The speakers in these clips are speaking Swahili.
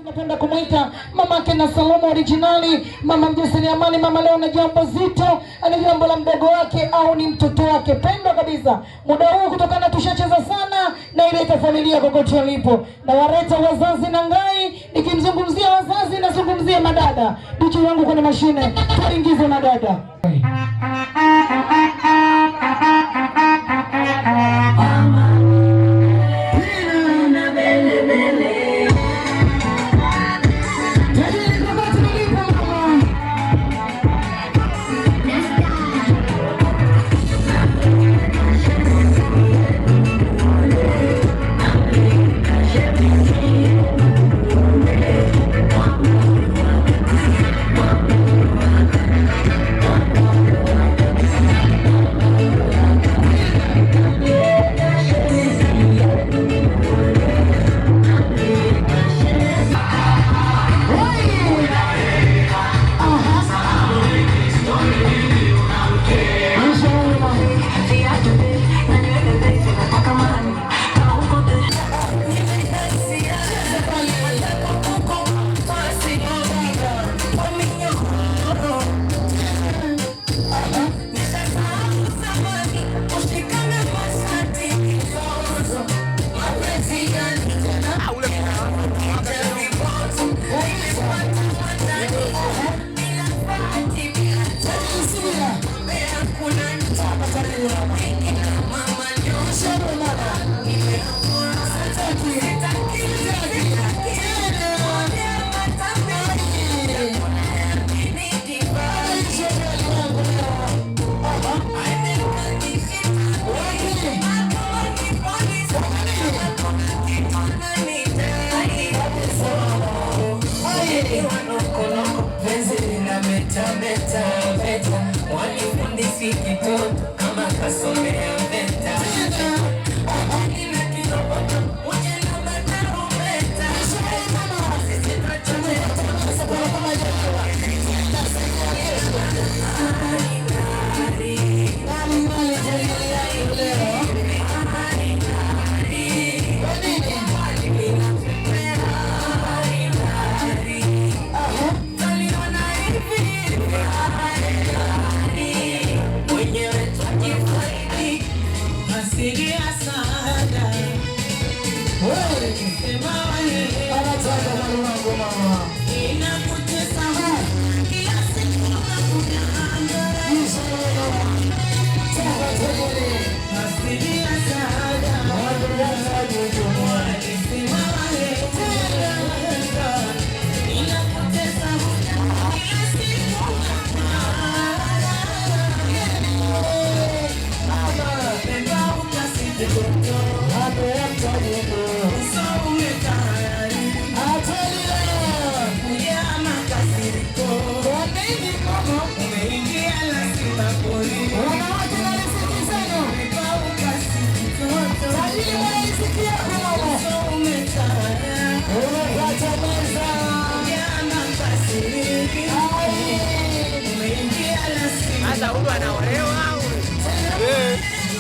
Napenda kumuita mama yake na Salomo originali, mama mjasiriamali, mama leo na jambo zito, ana jambo la mdogo wake au ni mtoto wake pendwa kabisa. Muda huu kutokana tushacheza sana na ileta familia kokote walipo. Na wareta wazazi na ngai, nikimzungumzia wazazi nazungumzia madada. Dicho wangu kwenye mashine, tuingize madada.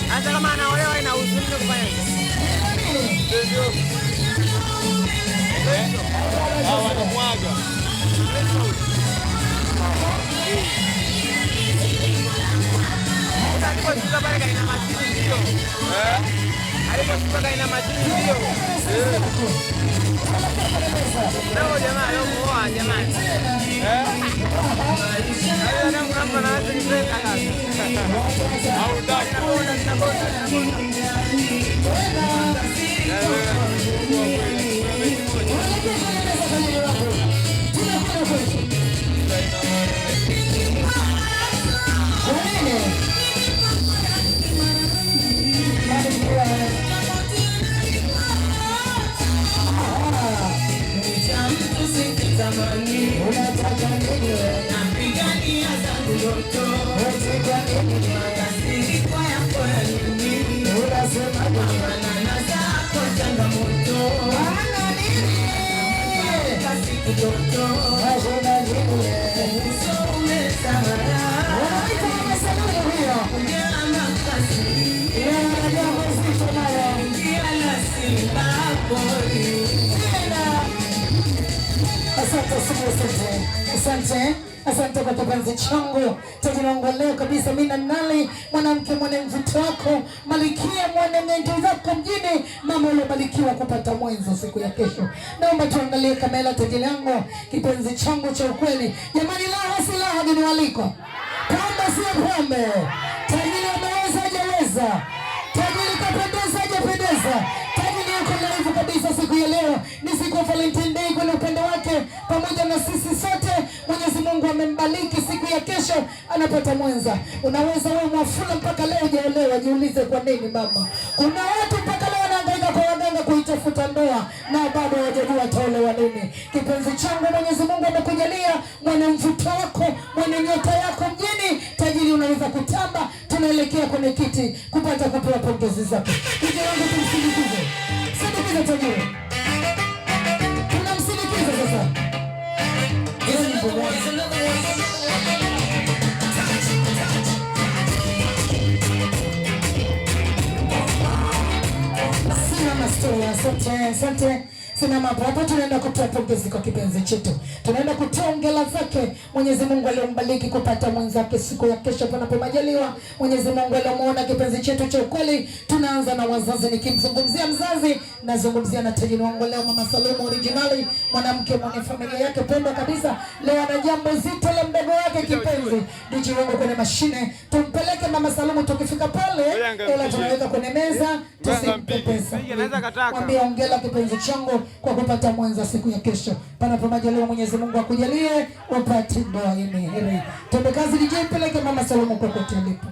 Hata kama anaolewa ina huzuni kufanya hivi. Ndio. Hawa wanamwaga. Alipotoka pale kaina majini ndio. Alipotoka kaina majini ndio. Ndio jamaa leo muoa jamani. Hayo ndio mambo na watu ni pesa kabisa. Au dada Asante sana. Asante. Asante kwa kipenzi changu. Tajiri wangu leo kabisa mimi na nali mwanamke mwenye mvuto wako, malikia mwenye nyendo zako mjini, mama uliyobarikiwa kupata mwenzo siku ya kesho. Naomba tuangalie kamera tajiri yangu, kipenzi changu cha ukweli. Jamani la hadi waliko. Pombe sio pombe. Tajiri ameweza hajaweza. Tajiri kapendeza hajapendeza. Tajiri yuko live kabisa siku ya leo. Ni siku ya Valentine Day kwa upendo wake pamoja na sisi sote. Mwenyezi Mungu amembariki siku ya kesho anapata mwenza. Unaweza wewe mwafula mpaka leo hujaolewa, jiulize kwa nini mama. Kuna watu mpaka leo wanahangaika kwa waganga kuitafuta ndoa na bado hawajajua ataolewa nini. Kipenzi changu, Mwenyezi Mungu amekujalia mwenye mvuto wako, mwenye nyota yako mjini. Tajiri unaweza kutamba. Tunaelekea kwenye kiti kupata kupewa pongezi zake. Kijana wangu tumsindikize. Sindikize tajiri. Tunamsindikiza sasa. Asante. Sinama hapa tunaenda kutoa pongezi kwa kipenzi chetu. Tunaenda kutoa hongera zake Mwenyezi Mungu aliyombariki kupata mwenzake siku ya kesho panapo majaliwa. Mwenyezi Mungu aliyomuona kipenzi chetu cha ukweli. Tunaanza na wazazi, nikimzungumzia mzazi nazungumzia na tajiri wangu leo Mama Salumu originali, mwanamke mwenye familia yake pendwa kabisa. Leo ana jambo zito la mdogo wake kipenzi. DJ wangu kwenye mashine, tumpeleke Mama Salumu, tukifika pale ila tunaweka kwenye meza tusimpe pesa. Mwambie hongera kipenzi changu kwa kupata mwenza siku ya kesho. Panapo majaliwa Mwenyezi Mungu akujalie upate ndoa yenye heri. Twende kazi DJ, peleke Mama Salumu kokote alipo.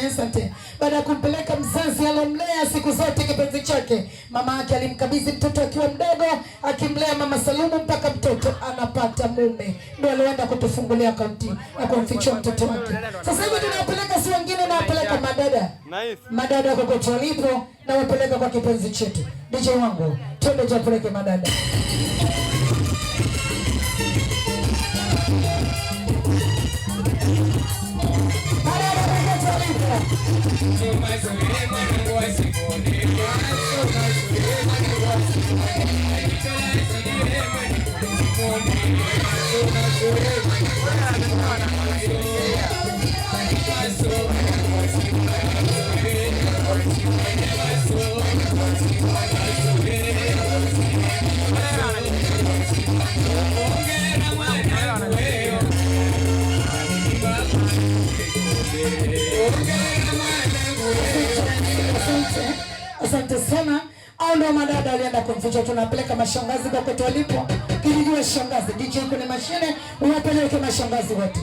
Asante. Baada ya kumpeleka mzazi alomlea siku zote kipenzi chake, mama yake alimkabidhi mtoto akiwa mdogo, akimlea Mama Salumu mpaka mtoto anapata mume. Ndio alienda kutufungulia akaunti na kumfichua mtoto wake. Sasa hivi tunawapeleka si wengine, na wapeleka madada. Madada kokote walipo na wapeleka kwa kipenzi chetu. DJ wangu, twende tupeleke madada. Asante sana. Au ndio madada alienda kumficha. Tunapeleka mashangazi kwa kote walipo. Kijijua shangazi DJ kwenye mashine, unapeleke mashangazi wote.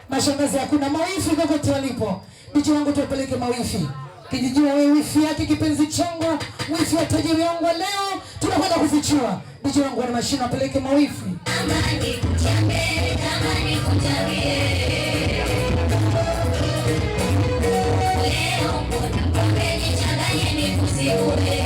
Mashangazi hakuna. Mawifi kokote walipo, bichi wangu tupeleke mawifi. Kijijua wewe wifi yake kipenzi changu, wifi ya tajiri wangu leo tunakwenda kufichua. Bichi wangu wana mashina peleke mawifi. Amani kuchambie, amani kuchambie. Leo kuna pambeni changanye ni kusiwe.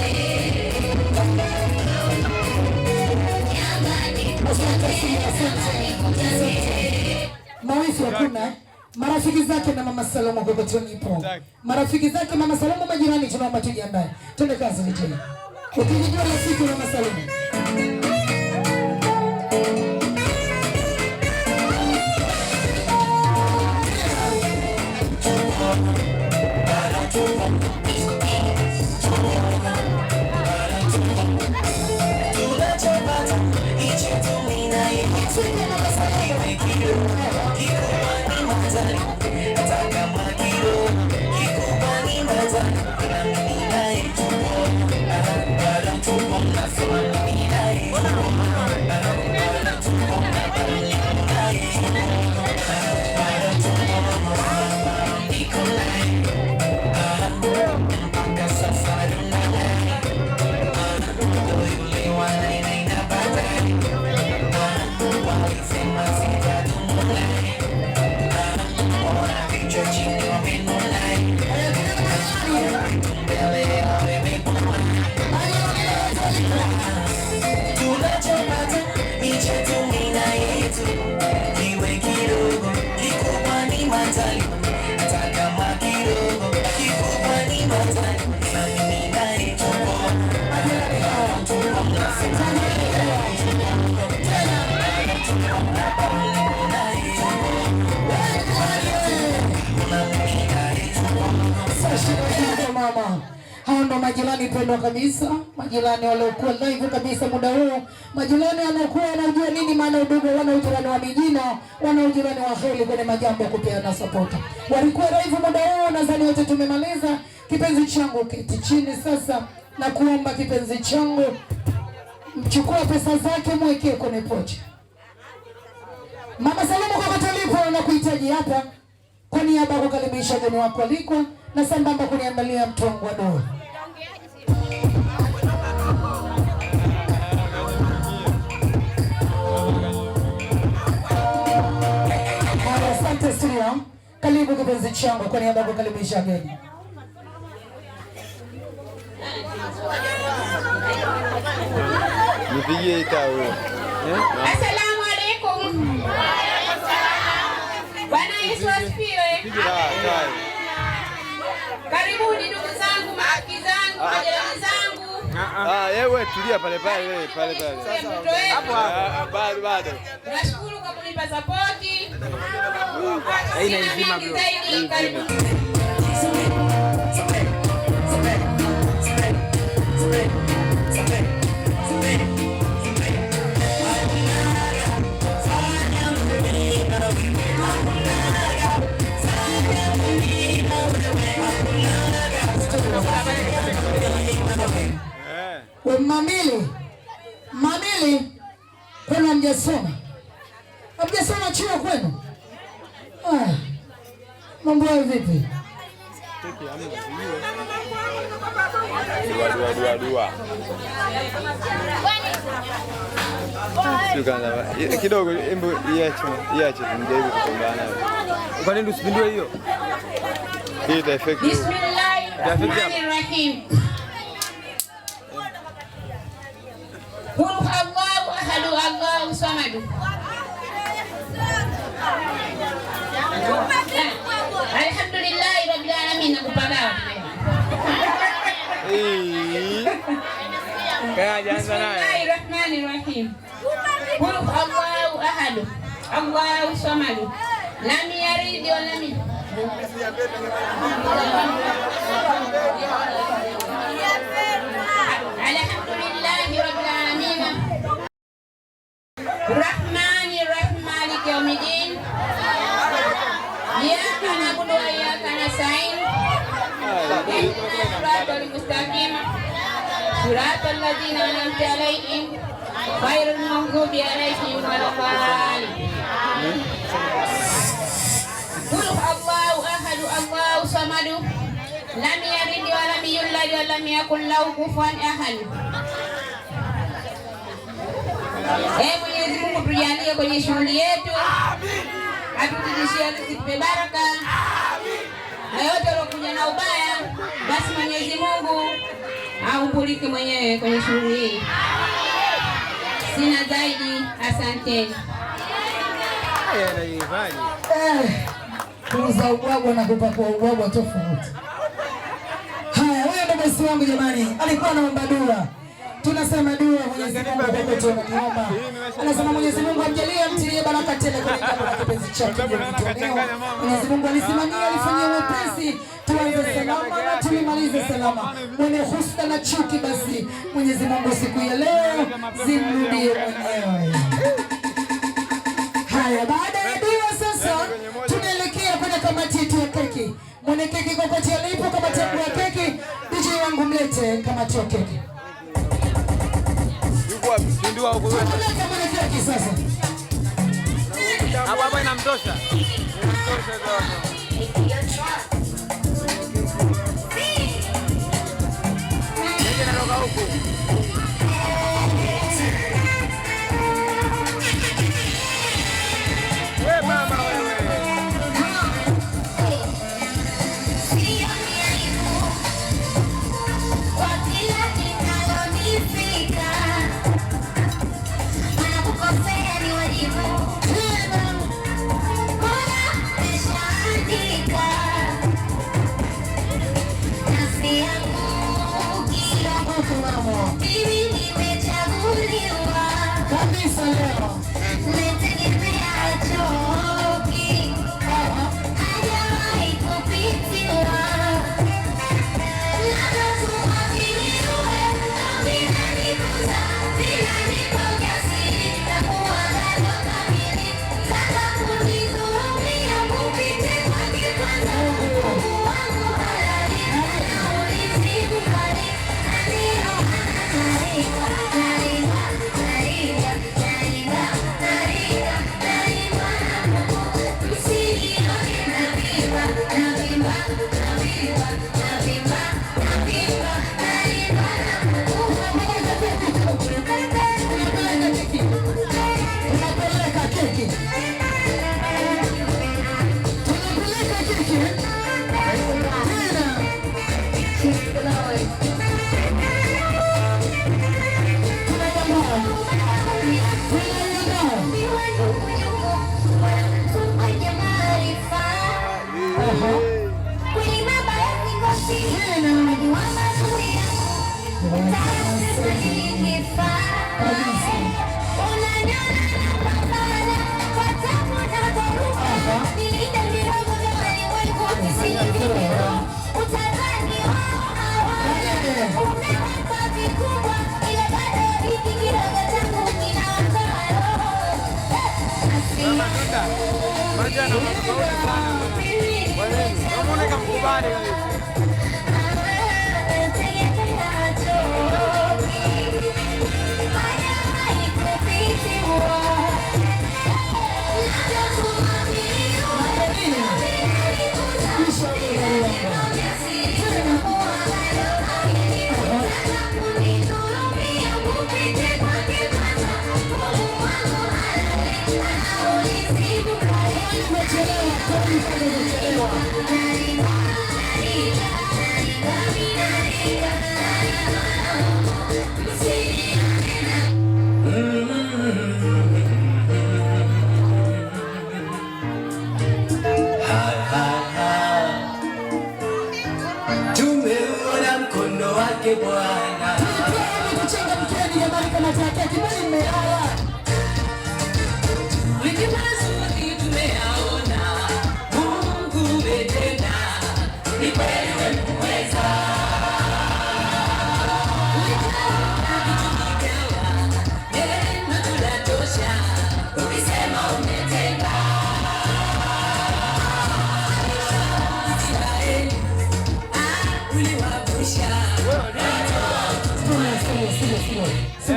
Mawifi hakuna. Marafiki zake na Mama Salomo kokote nipo. Marafiki zake Mama Salomo, majirani tunaomba tujiandae. Twende kazi vijana. Ukijijua rafiki wa Mama Salomo. Mama, hao ndo majirani pendwa kabisa, majirani waliokuwa live kabisa muda huu, majirani wanaokuwa wanajua nini maana udugu, wana ujirani wa mijina, wana ujirani wa kheri kwenye majambo kupeana support. Walikuwa live muda huu, nadhani wote tumemaliza. Kipenzi changu keti chini sasa na kuomba kipenzi changu mchukua pesa zake mwekee kwenye pochi. Mama Salomo kokote ulipo na kuhitaji hapa kwa niaba kukaribisha geni wako alikwa na sambamba kuniandalia mtongo wa doa. Asante Siriam, karibu kipenzi changu kwa niaba kukaribisha geni. Nipigie itawe. Assalamu alaikum. Bwana Yesu asifiwe. Karibuni ndugu zangu, marafiki zangu, majirani zangu. Yewe tulia pale pale. Sasa bado. Nashukuru kwa kunipa support. Haina nzima bro. Mamili, kwenu hamjasoma? Hamjasoma chuo kwenu? Mambo hayo vipi? Dua. Kidogo embo iache tumjaribu kupambana nayo. Kwa nini usipindue hiyo? Hii ita effect. Bismillahirrahmanirrahim. Qul huwallahu ahad, Allahu samad. Alhamdulillahi rabbil alamin. Nakupagawa. Bismillahirrahmanirrahim. Qul huwallahu ahad, Allahu samad. Lam yalid wa lam yulad. Alhamdulillahi rabbil alamin. Rahmanirrahim, maliki yawmiddin. Iyyaka na'budu wa iyyaka nasta'in. Ihdinas siratal mustaqim. Siratal ladzina an'amta 'alaihim ghairil maghdubi 'alaihim waladdallin. lam yalid wa lam yulad wa lam yakul lahu kufuwan ahad. Mwenyezi Mungu tujalie kwenye shughuli yetu, atutudishie riziki baraka. Na yote waliokuja na ubaya, basi Mwenyezi Mungu aumbulike mwenyewe kwenye shughuli hii. Sina zaidi, asanteni. Kuuza ubwabwa na kupakua ubwabwa tofauti. Haya, wewe ndio basi wangu jamani. Alikuwa anaomba dua. Tunasema dua Mwenyezi Mungu tunaomba. Anasema Mwenyezi Mungu amjalie mtilie baraka tele kwenye jambo la kipenzi chake. Mwenyezi Mungu alisimamia alifanyia wepesi. Tuanze salama na tulimalize salama. Mwenye husda na chuki basi Mwenyezi Mungu siku ya leo zimrudie mwenyewe. Haya, baada ya dua sasa tunaelekea kwenye kamati yetu ya keki. Mwenye keki kokote alipo, kamati ya keki, DJ wangu mlete kamati ya keki. Yuko wapi? Ndio huko. Tunapeleka mwenye keki sasa. Hapa inamtosha. Inamtosha hapo. Nje natoka huko. Wewe mama wewe.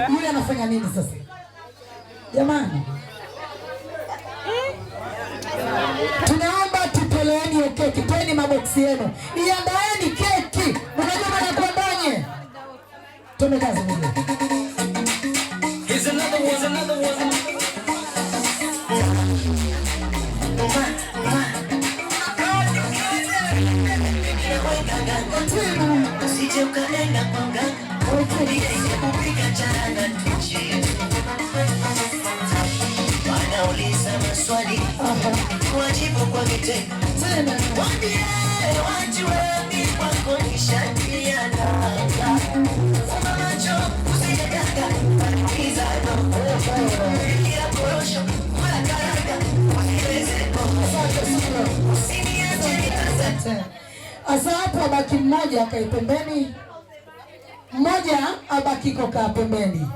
Yule anafanya nini sasa? Jamani. Tunaomba tutoleeni keki, peni maboksi yenu. Iandaeni keki. ukaenda kwa mganga ile kupika chana tuchi. Wanauliza maswali wajibu kwa vitendo. Wambie wajue mimi wako nishatiana. Sema macho usijagaga kiza ndo ya korosho mara karanga asa hapo abaki mmoja akae pembeni, mmoja abaki koka pembeni,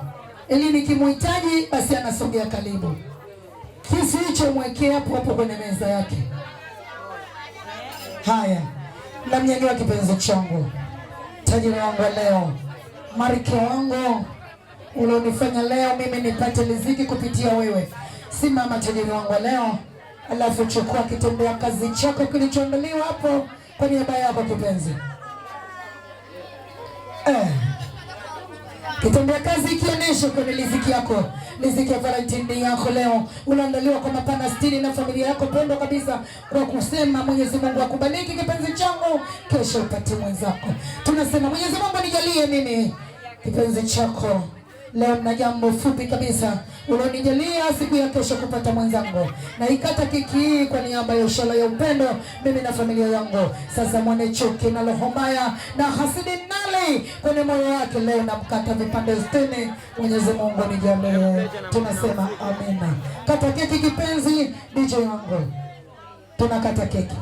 ili nikimhitaji basi anasogea karibu. Kisu hicho mwekee hapo hapo kwenye meza yake. Haya, namnyanyua kipenzi changu, tajiri wangu leo, marike wangu ulionifanya leo mimi nipate riziki kupitia wewe. Simama tajiri wangu leo, alafu chukua kitendea kazi chako kilichoandaliwa hapo kwa niaba yako kipenzi. Kitendea kazi ikionyesha kwenye riziki yako, riziki ya Valentine yako leo unaandaliwa kwa mapana 60 na familia yako pendwa kabisa, kwa kusema Mwenyezi Mungu akubariki kipenzi changu, kesho upate mwenzako. Tunasema Mwenyezi Mungu nijalie mimi kipenzi chako leo na jambo fupi kabisa ulionijalia siku ya kesho kupata mwenzangu, na ikata keki hii kwa niaba ya ishara ya upendo mimi na familia yangu. Sasa mwane chuki na roho mbaya na hasidi nali kwenye moyo wake leo na mkata vipande 60. Mwenyezi Mungu nijalie, tunasema amina. Kata keki kipenzi, DJ wangu, tunakata keki.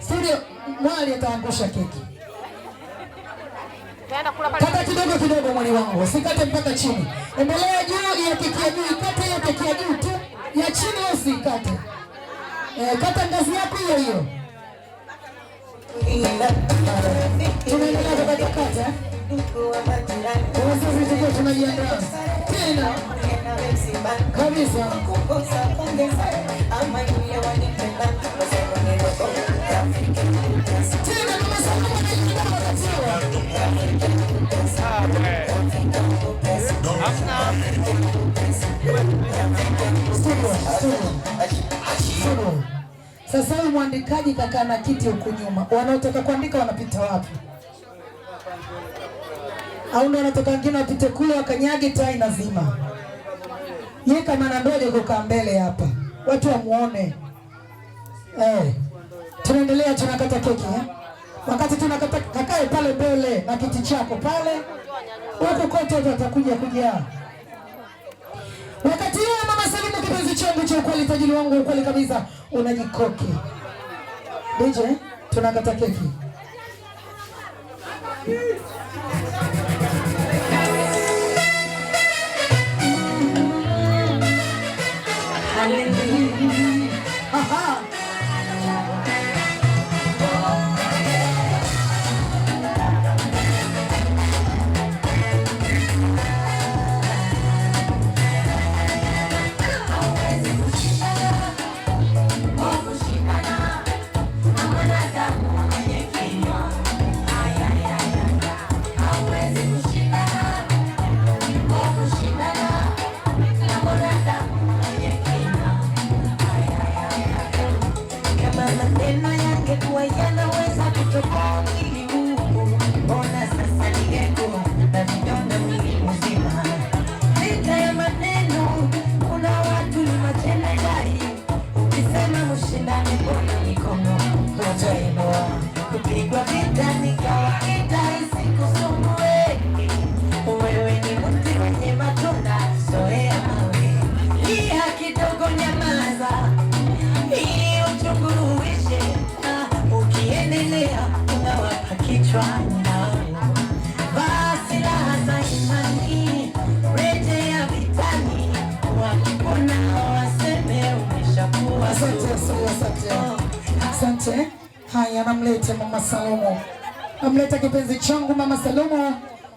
Studio, mwali ataangusha keki. Kata kidogo kidogo mwali wangu, usikate mpaka chini. Endelea juu ya keki ya juu, kata hiyo keki ya juu tu. Ya chini usikate. Kata ngazi yako hiyo hiyo. Tunaendelea kukata kata. Tunajiandaa. Tena. Kabisa. Sasa huyu mwandikaji kakaa na kiti huku nyuma. Wanaotaka kuandika wanapita wapi? Au ndio wanataka wengine wapite kule wakanyage tai nazima. Yeye kama na ndoje kukaa mbele hapa. Watu wamuone. Tunaendelea tunakata keki Wakati tunakata kakae pale mbele na kiti chako pale. Wako kote watakuja kujaa. Wakati huo mama Salimu kipenzi changu cha ukweli tajiri wangu ukweli kabisa unajikoki. DJ tunakata keki. Aha. Asante. Haya namlete mama Salomo. Amleta kipenzi changu Mama Salumu.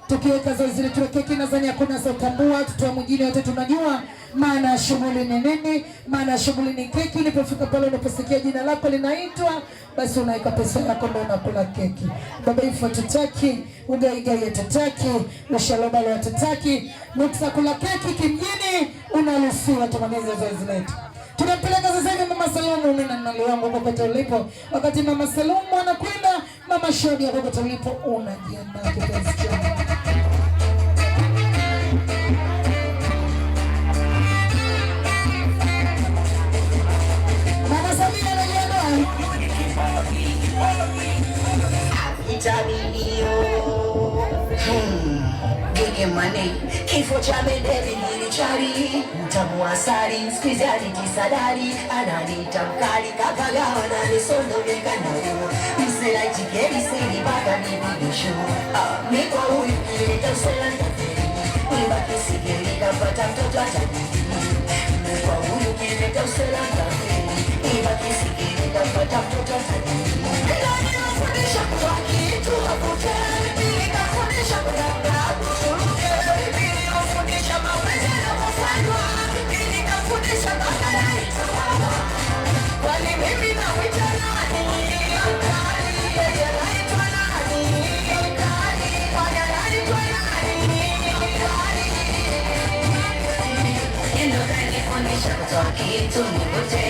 Tukiweka zoezi letu la keki nadhani hakuna sotambua, tutoa mjini wote tunajua maana ya shughuli ni nini. Maana ya shughuli ni keki. Unapofika pale unaposikia jina lako linaitwa, basi unaweka pesa yako ndio unakula keki. Baba ifu tutaki, ugaigai tutaki, ushalobalo tutaki. Nuksa kula keki kimjini unaruhusiwa. Tumalize zoezi letu. Tunampeleka sasa hivi Mama Salumu mimi na nali wangu kokote ulipo. Wakati Mama Salumu anakwenda, Mama Shodia kokote ulipo unajiandaa kipenzi changu. Mama Samia anajiandaa. Gege mane, kifo cha Mendele nilichari. Mtamu wa asali, squeeze alijisadari. Ananiita mkali, kapagawa na nisondo mekanayo. Msela itikeri siri, baka nipige show. Mikwa huyu, nileta usela nitaferi. Nibaki sigeri, kapata mtoto atabidi. Mikwa huyu, nileta usela nitaferi. Nibaki sigeri, kapata mtoto atabidi. Ndani nafundisha kwa kitu hapute. Nilikafundisha kwa dabu. Nilikafundisha maweze na mafanywa. Nilikafundisha baka na itawa. Wali mimi na wita nani. Kali, ya naitwa nani. Kali, wanya naitwa nani. Kali. Endo kanifundisha kutoa kitu nivute.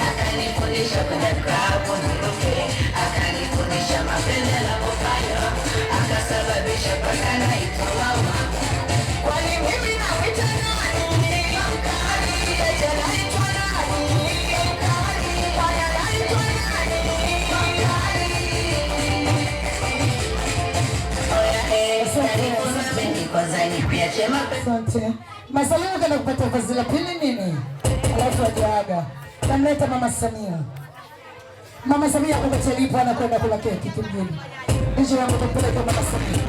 Akanifundisha kwenda krabu niruke. Akanifundisha mapenzi yanapofanya. Akasababisha mpaka naitwa mama. Kwani mimi nawita nani? Kali, ya naitwa nani. Kali, wanya naitwa nani. Kali. Oya karibu mapendi kwanza nipiache mapenzi. Asante. Masalumu kana kupata vazi la pili nini? Alafu ajaga. Namleta Mama Samia. Mama Samia kokote alipo anakwenda kula keki kimjini. Ndiyo wangu tupeleke Mama Samia.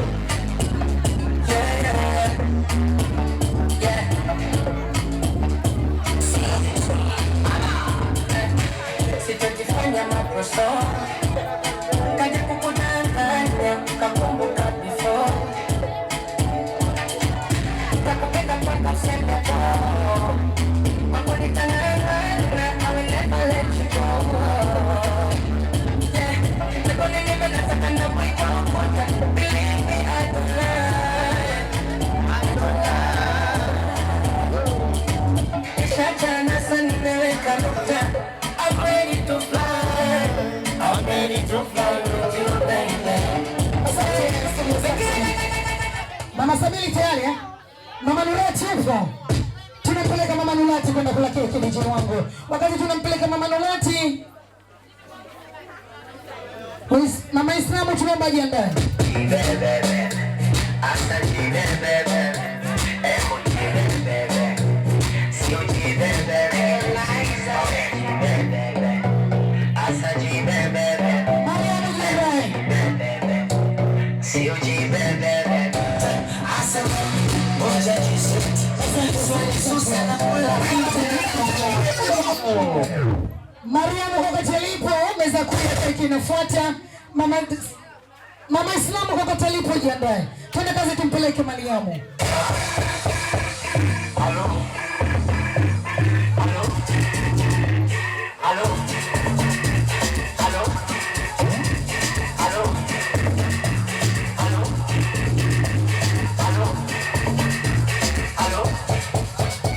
Sitajifanya makosa. Kaja kukudanganya, kakumbuka before. Takupenda mpaka useme oh. Mambo nitang'ang'ana, I will never let you go. Yeah, niko nilivyo nataka na mwiko moja. Believe me, I don't lie. I don't lie. Nishachana sana nimeweka nukta. I'm ready to fly. I'm ready to fly with you, baby. Mama Samia tayari eh? Mama Nurati hivyo. Tunampeleka Mama Nurati kwenda kula keki mjini wangu. Wakati tunampeleka Mama Nurati, Mama Islamu tunaomba jiandae. Mariamu kokote alipo, meza kuu ya keki inafuata. Mama Islamu kokote alipo jiandae. Twende kazi tumpeleke Mariamu.